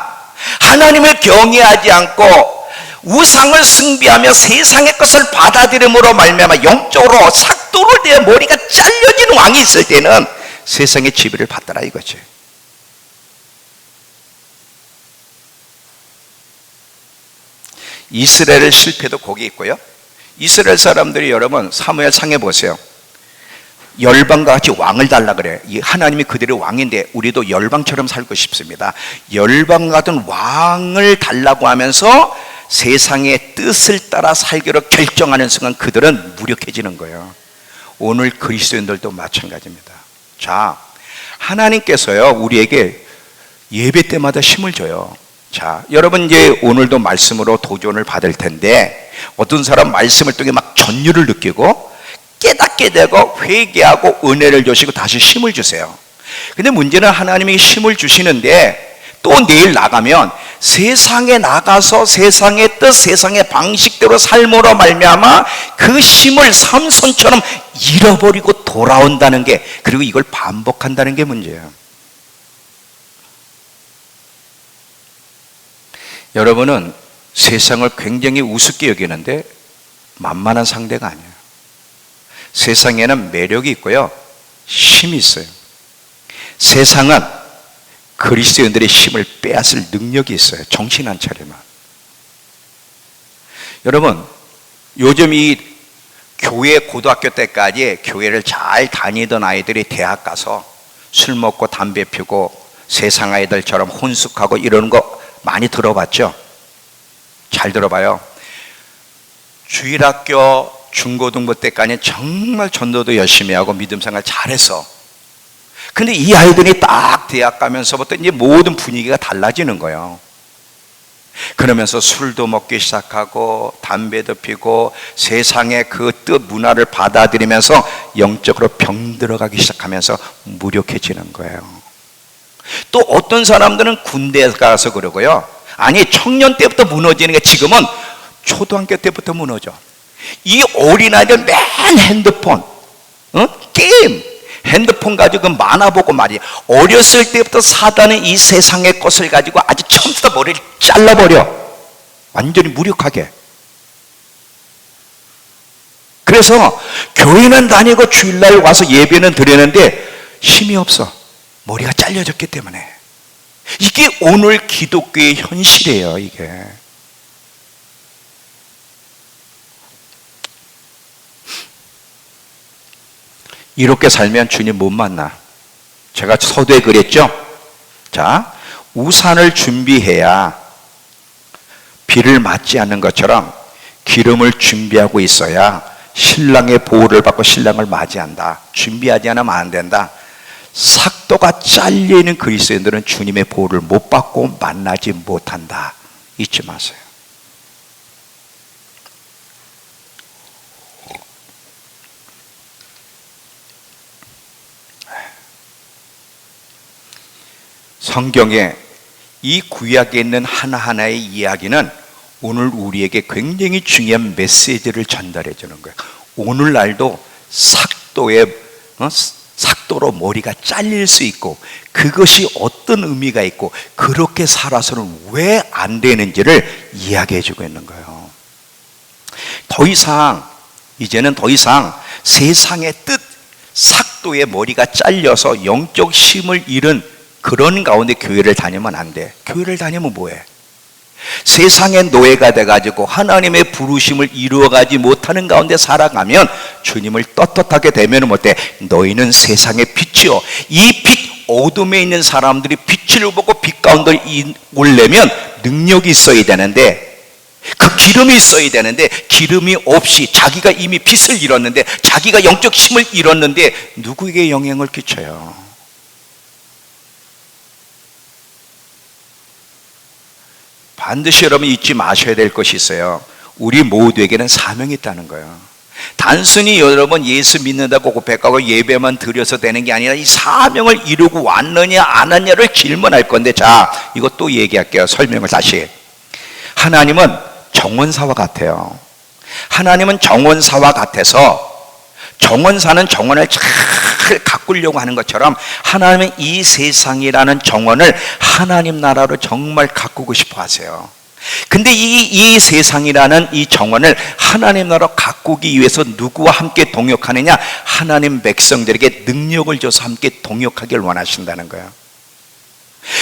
하나님을 경외하지 않고 우상을 숭배하며 세상의 것을 받아들임으로 말미암아 영적으로 삭도를 대해 머리가 잘려진 왕이 있을 때는 세상의 지배를 받더라 이거지. 이스라엘의 실패도 거기 있고요. 이스라엘 사람들이 여러분 사무엘 상에 보세요. 열방과 같이 왕을 달라 그래. 이 하나님이 그들의 왕인데 우리도 열방처럼 살고 싶습니다. 열방 같은 왕을 달라고 하면서 세상의 뜻을 따라 살기로 결정하는 순간 그들은 무력해지는 거예요. 오늘 그리스도인들도 마찬가지입니다. 자, 하나님께서요 우리에게 예배 때마다 힘을 줘요. 자, 여러분 이제 오늘도 말씀으로 도전을 받을 텐데 어떤 사람 말씀을 통해 막 전율을 느끼고 깨닫게 되고 회개하고 은혜를 주시고 다시 힘을 주세요. 근데 문제는 하나님이 힘을 주시는데 또 내일 나가면 세상에 나가서 세상의 뜻, 세상의 방식대로 삶으로 말미암아 그 힘을 삼손처럼 잃어버리고 돌아온다는 게, 그리고 이걸 반복한다는 게 문제예요. 여러분은 세상을 굉장히 우습게 여기는데 만만한 상대가 아니에요. 세상에는 매력이 있고요, 힘이 있어요. 세상은 그리스도인들의 힘을 빼앗을 능력이 있어요. 정신 안 차리면. 여러분, 요즘 이 교회 고등학교 때까지 교회를 잘 다니던 아이들이 대학 가서 술 먹고 담배 피우고 세상 아이들처럼 혼숙하고 이러는 거 많이 들어봤죠? 잘 들어봐요. 주일학교 중고등부 때까지는 정말 전도도 열심히 하고 믿음 생활 잘했어. 근데 이 아이들이 딱 대학 가면서부터 이제 모든 분위기가 달라지는 거예요. 그러면서 술도 먹기 시작하고 담배도 피고 세상의 그 뜻 문화를 받아들이면서 영적으로 병들어가기 시작하면서 무력해지는 거예요. 또 어떤 사람들은 군대에 가서 그러고요. 아니, 청년 때부터 무너지는 게 지금은 초등학교 때부터 무너져. 이 어린아이들 맨 핸드폰, 게임, 핸드폰 가지고 만화 보고 말이야. 어렸을 때부터 사단은 이 세상의 것을 가지고 아주 처음부터 머리를 잘라버려. 완전히 무력하게. 그래서 교회는 다니고 주일날 와서 예배는 드리는데 힘이 없어. 머리가 잘려졌기 때문에. 이게 오늘 기독교의 현실이에요, 이게. 이렇게 살면 주님 못 만나. 제가 서두에 그랬죠? 자, 우산을 준비해야 비를 맞지 않는 것처럼 기름을 준비하고 있어야 신랑의 보호를 받고 신랑을 맞이한다. 준비하지 않으면 안 된다. 삭도가 잘려있는 그리스도인들은 주님의 보호를 못 받고 만나지 못한다. 잊지 마세요. 성경에 이 구약에 있는 하나하나의 이야기는 오늘 우리에게 굉장히 중요한 메시지를 전달해 주는 거예요. 오늘날도 삭도로 머리가 잘릴 수 있고 그것이 어떤 의미가 있고 그렇게 살아서는 왜 안 되는지를 이야기해 주고 있는 거예요. 이제는 더 이상 세상의 뜻, 삭도의 머리가 잘려서 영적 힘을 잃은 그런 가운데 교회를 다니면 안 돼. 교회를 다니면 뭐해? 세상의 노예가 돼가지고 하나님의 부르심을 이루어가지 못하는 가운데 살아가면 주님을 떳떳하게 되면 어때? 너희는 세상의 빛이요. 이 빛, 어둠에 있는 사람들이 빛을 보고 빛 가운데 오려면 능력이 있어야 되는데, 그 기름이 있어야 되는데 기름이 없이 자기가 이미 빛을 잃었는데, 자기가 영적 힘을 잃었는데 누구에게 영향을 끼쳐요? 반드시 여러분 잊지 마셔야 될 것이 있어요. 우리 모두에게는 사명이 있다는 거예요. 단순히 여러분 예수 믿는다고 고백하고 예배만 드려서 되는 게 아니라 이 사명을 이루고 왔느냐 안 왔느냐를 질문할 건데, 자, 이것 또 얘기할게요. 설명을 다시. 하나님은 정원사와 같아요. 하나님은 정원사와 같아서 정원사는 정원을 잘 가꾸려고 하는 것처럼 하나님은 이 세상이라는 정원을 하나님 나라로 정말 가꾸고 싶어 하세요. 근데 이 세상이라는 이 정원을 하나님 나라로 가꾸기 위해서 누구와 함께 동역하느냐? 하나님 백성들에게 능력을 줘서 함께 동역하길 원하신다는 거예요.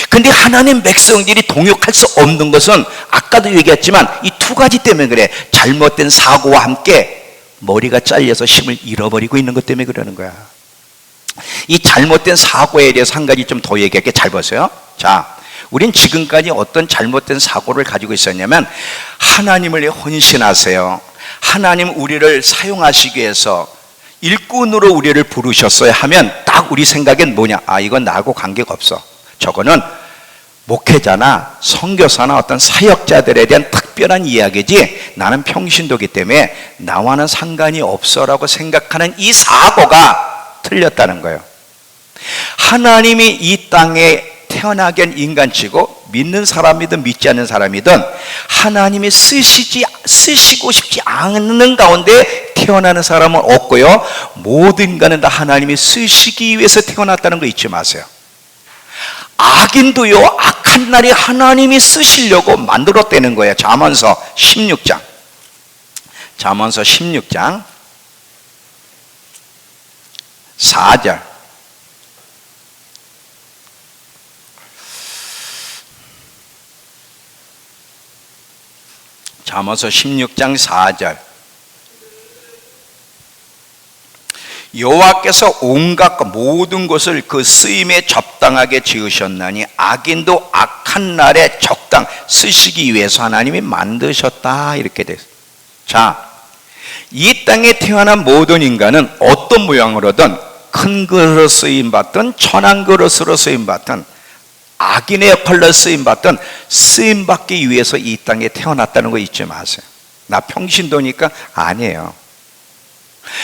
근데 하나님 백성들이 동역할 수 없는 것은 아까도 얘기했지만 이 두 가지 때문에 그래. 잘못된 사고와 함께 머리가 잘려서 힘을 잃어버리고 있는 것 때문에 그러는 거야. 이 잘못된 사고에 대해서 한 가지 좀 더 얘기할게. 잘 보세요. 자, 우린 지금까지 어떤 잘못된 사고를 가지고 있었냐면, 하나님을 위해 헌신하세요, 하나님 우리를 사용하시기 위해서 일꾼으로 우리를 부르셨어야 하면 딱 우리 생각엔 뭐냐? 아, 이건 나하고 관계가 없어. 저거는 목회자나 선교사나 어떤 사역자들에 대한 특별한 이야기지, 나는 평신도기 때문에 나와는 상관이 없어라고 생각하는 이 사고가 틀렸다는 거예요. 하나님이 이 땅에 태어나게 한 인간치고, 믿는 사람이든 믿지 않는 사람이든 하나님이 쓰시고 싶지 않는 가운데 태어나는 사람은 없고요, 모든 인간은 다 하나님이 쓰시기 위해서 태어났다는 거 잊지 마세요. 악인도요, 악한 날이 하나님이 쓰시려고 만들었다는 거예요. 잠언서 16장. 잠언서 16장 4절. 잠언서 16장 4절. 여호와께서 온갖 모든 것을 그 쓰임에 적당하게 지으셨나니 악인도 악한 날에 적당 쓰시기 위해서 하나님이 만드셨다, 이렇게 됐어요. 자, 이 땅에 태어난 모든 인간은 어떤 모양으로든 큰 그릇으로 쓰임받든 천한 그릇으로 쓰임받든 악인의 역할로 쓰임받든 쓰임받기 위해서 이 땅에 태어났다는 거 잊지 마세요. 나 평신도니까 아니에요.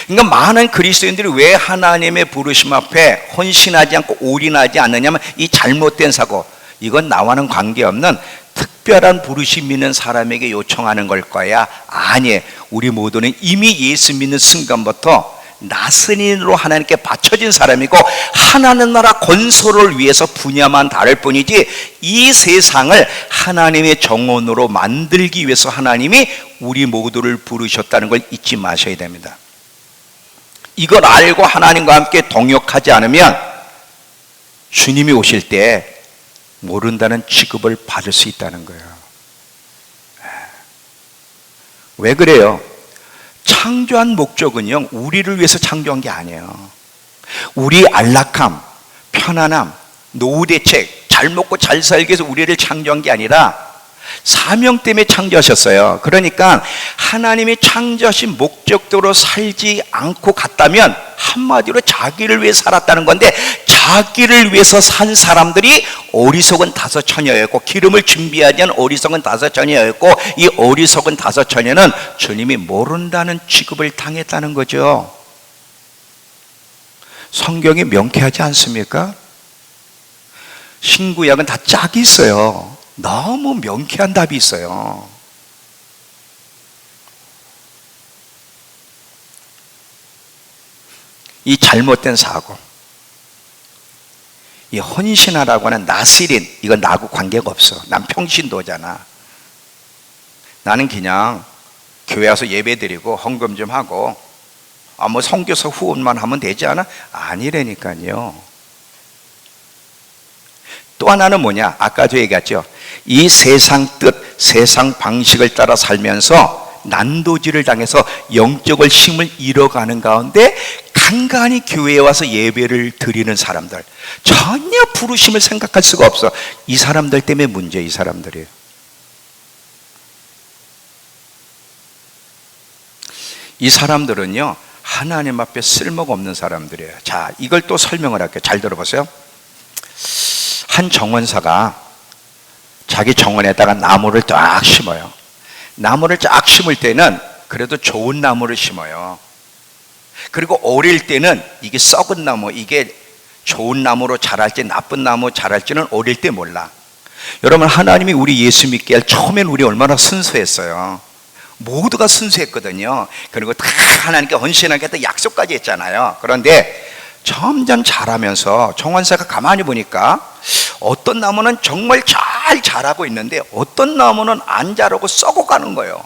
그러니까 많은 그리스도인들이 왜 하나님의 부르심 앞에 헌신하지 않고 올인하지 않느냐면, 이 잘못된 사고, 이건 나와는 관계없는 특별한 부르심 있는 사람에게 요청하는 걸 거야. 아니에요. 우리 모두는 이미 예수 믿는 순간부터 나스린으로 하나님께 바쳐진 사람이고, 하나님 나라 건설을 위해서 분야만 다를 뿐이지, 이 세상을 하나님의 정원으로 만들기 위해서 하나님이 우리 모두를 부르셨다는 걸 잊지 마셔야 됩니다. 이걸 알고 하나님과 함께 동역하지 않으면 주님이 오실 때 모른다는 취급을 받을 수 있다는 거예요. 왜 그래요? 창조한 목적은요, 우리를 위해서 창조한 게 아니에요. 우리 안락함, 편안함, 노후 대책, 잘 먹고 잘 살기 위해서 우리를 창조한 게 아니라 사명 때문에 창조하셨어요. 그러니까 하나님이 창조하신 목적대로 살지 않고 갔다면 한마디로 자기를 위해 살았다는 건데, 자기를 위해서 산 사람들이 어리석은 다섯 처녀였고, 기름을 준비하지 않은 어리석은 다섯 처녀였고, 이 어리석은 다섯 처녀는 주님이 모른다는 취급을 당했다는 거죠. 성경이 명쾌하지 않습니까? 신구약은 다 짝이 있어요. 너무 명쾌한 답이 있어요. 이 잘못된 사고, 이 헌신하라고 하는 나스린, 이건 나하고 관계가 없어. 난 평신도잖아. 나는 그냥 교회 와서 예배 드리고 헌금 좀 하고, 뭐 선교사 후원만 하면 되지 않아? 아니라니까요. 또 하나는 뭐냐? 아까도 얘기했죠. 이 세상 뜻, 세상 방식을 따라 살면서 난도질을 당해서 영적을 힘을 잃어가는 가운데 간간히 교회에 와서 예배를 드리는 사람들, 전혀 부르심을 생각할 수가 없어. 이 사람들 때문에 문제, 이 사람들이에요. 이 사람들은요, 하나님 앞에 쓸모가 없는 사람들이에요. 자, 이걸 또 설명을 할게요. 잘 들어보세요. 한 정원사가 자기 정원에다가 나무를 쫙 심어요. 나무를 쫙 심을 때는 그래도 좋은 나무를 심어요. 그리고 어릴 때는 이게 썩은 나무, 이게 좋은 나무로 자랄지 나쁜 나무 자랄지는 어릴 때 몰라. 여러분, 하나님이 우리 예수 믿게 할 처음엔 우리 얼마나 순수했어요. 모두가 순수했거든요. 그리고 다 하나님께 헌신하겠다 약속까지 했잖아요. 그런데 점점 자라면서 정원사가 가만히 보니까 어떤 나무는 정말 잘 자라고 있는데 어떤 나무는 안 자라고 썩어가는 거예요.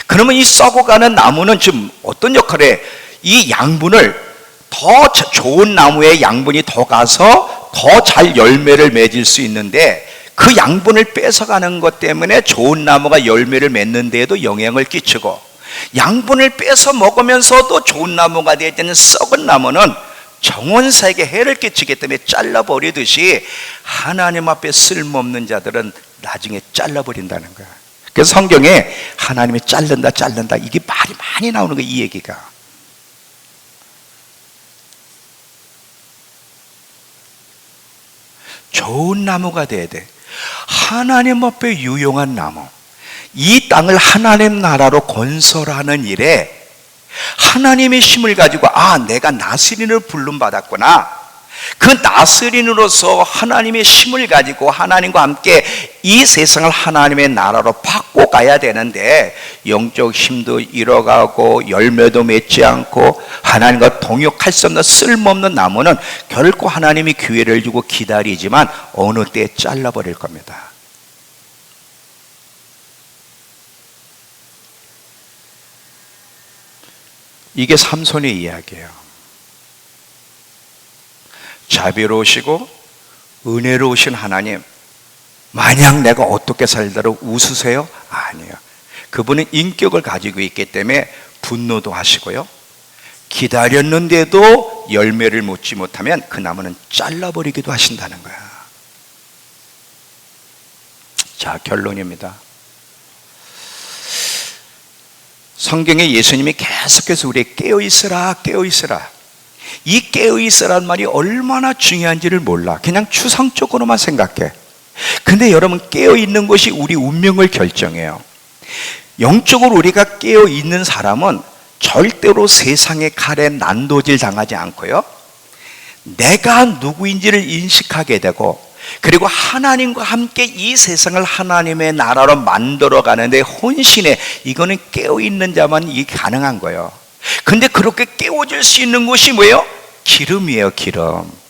그러면 이 썩어가는 나무는 지금 어떤 역할에 이 양분을 더 좋은 나무의 양분이 더 가서 더 잘 열매를 맺을 수 있는데 그 양분을 뺏어가는 것 때문에 좋은 나무가 열매를 맺는 데에도 영향을 끼치고, 양분을 뺏어 먹으면서도 좋은 나무가 되는 썩은 나무는 정원사에게 해를 끼치기 때문에 잘라버리듯이 하나님 앞에 쓸모없는 자들은 나중에 잘라버린다는 거야. 그래서 성경에 하나님이 자른다 이게 말이 많이 나오는 거야. 이 얘기가. 좋은 나무가 돼야 돼. 하나님 앞에 유용한 나무. 이 땅을 하나님 나라로 건설하는 일에 하나님의 힘을 가지고, 내가 나스린을 부름받았구나. 그 나스린으로서 하나님의 힘을 가지고 하나님과 함께 이 세상을 하나님의 나라로 바꿔가야 되는데, 영적 힘도 잃어가고 열매도 맺지 않고 하나님과 동역할 수 없는 쓸모없는 나무는 결코 하나님이 기회를 주고 기다리지만 어느 때에 잘라버릴 겁니다. 이게 삼손의 이야기예요. 자비로우시고 은혜로우신 하나님, 마냥 내가 어떻게 살더라도 웃으세요? 아니에요. 그분은 인격을 가지고 있기 때문에 분노도 하시고요, 기다렸는데도 열매를 맺지 못하면 그 나무는 잘라버리기도 하신다는 거야. 자, 결론입니다. 성경에 예수님이 계속해서 우리에게 깨어있으라 깨어있으라, 이 깨어있으라는 말이 얼마나 중요한지를 몰라. 그냥 추상적으로만 생각해. 근데 여러분, 깨어있는 것이 우리 운명을 결정해요. 영적으로 우리가 깨어있는 사람은 절대로 세상의 칼에 난도질 당하지 않고요, 내가 누구인지를 인식하게 되고, 그리고 하나님과 함께 이 세상을 하나님의 나라로 만들어가는데 혼신해. 이거는 깨어있는 자만 이게 가능한 거예요. 근데 그렇게 깨워질 수 있는 것이 뭐예요? 기름이에요, 기름.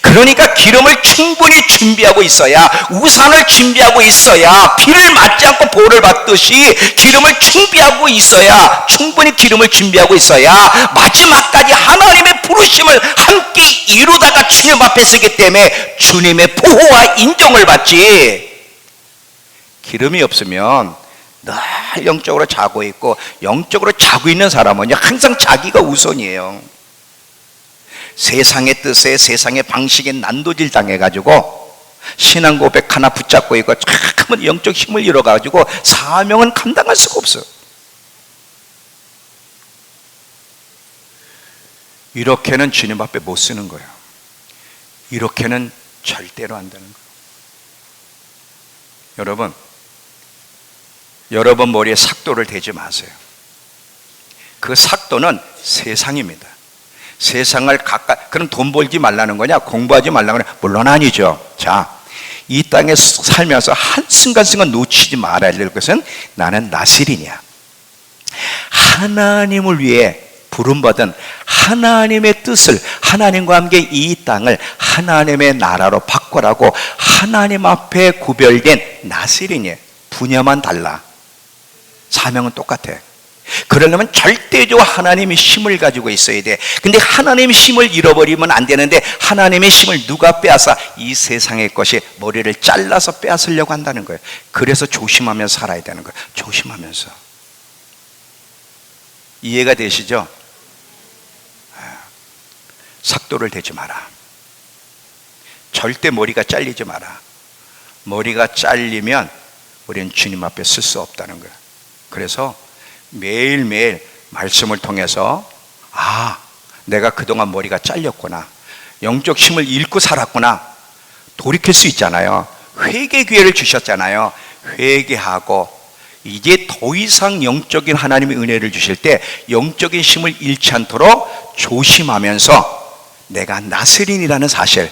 그러니까 기름을 충분히 준비하고 있어야, 우산을 준비하고 있어야, 비를 맞지 않고 보호를 받듯이 기름을 준비하고 있어야, 충분히 기름을 준비하고 있어야 마지막까지 하나님의 부르심을 함께 이루다가 주님 앞에 서기 때문에 주님의 보호와 인정을 받지. 기름이 없으면 늘 영적으로 자고 있고, 영적으로 자고 있는 사람은 항상 자기가 우선이에요. 세상의 뜻에, 세상의 방식에 난도질 당해가지고 신앙 고백 하나 붙잡고 있고 잠깐만 영적 힘을 잃어가지고 사명은 감당할 수가 없어요. 이렇게는 주님 앞에 못 쓰는 거예요. 이렇게는 절대로 안 되는 거예요. 여러분 머리에 삭도를 대지 마세요. 그 삭도는 세상입니다. 세상을 그럼 돈 벌지 말라는 거냐? 공부하지 말라는 거냐? 물론 아니죠. 자, 이 땅에 살면서 한순간순간 놓치지 말아야 될 것은, 나는 나스린이야. 하나님을 위해 부름받은 하나님의 뜻을, 하나님과 함께 이 땅을 하나님의 나라로 바꾸라고 하나님 앞에 구별된 나스린이에요. 분야만 달라. 사명은 똑같아. 그러려면 절대적으로 하나님의 힘을 가지고 있어야 돼. 근데 하나님의 힘을 잃어버리면 안 되는데, 하나님의 힘을 누가 빼앗아? 이 세상의 것이 머리를 잘라서 빼앗으려고 한다는 거예요. 그래서 조심하면서 살아야 되는 거예요. 조심하면서. 이해가 되시죠? 삭도를 대지 마라. 절대 머리가 잘리지 마라. 머리가 잘리면 우리는 주님 앞에 쓸 수 없다는 거예요. 그래서 매일매일 말씀을 통해서, 내가 그동안 머리가 잘렸구나, 영적 힘을 잃고 살았구나, 돌이킬 수 있잖아요. 회개 기회를 주셨잖아요. 회개하고 이제 더 이상 영적인 하나님의 은혜를 주실 때 영적인 힘을 잃지 않도록 조심하면서, 내가 나스린이라는 사실,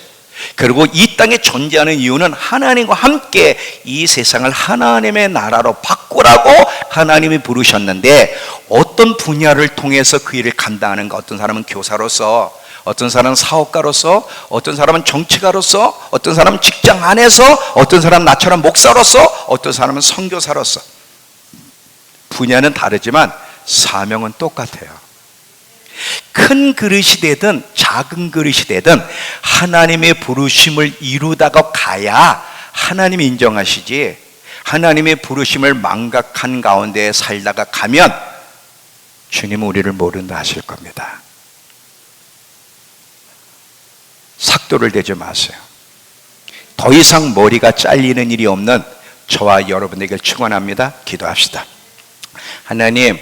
그리고 이 땅에 존재하는 이유는 하나님과 함께 이 세상을 하나님의 나라로 바꾸라고 하나님이 부르셨는데, 어떤 분야를 통해서 그 일을 감당하는가? 어떤 사람은 교사로서, 어떤 사람은 사업가로서, 어떤 사람은 정치가로서, 어떤 사람은 직장 안에서, 어떤 사람은 나처럼 목사로서, 어떤 사람은 선교사로서. 분야는 다르지만 사명은 똑같아요. 큰 그릇이 되든 작은 그릇이 되든 하나님의 부르심을 이루다가 가야 하나님이 인정하시지, 하나님의 부르심을 망각한 가운데 살다가 가면 주님은 우리를 모른다 하실 겁니다. 삭도를 대지 마세요. 더 이상 머리가 잘리는 일이 없는 저와 여러분에게 축원합니다. 기도합시다. 하나님,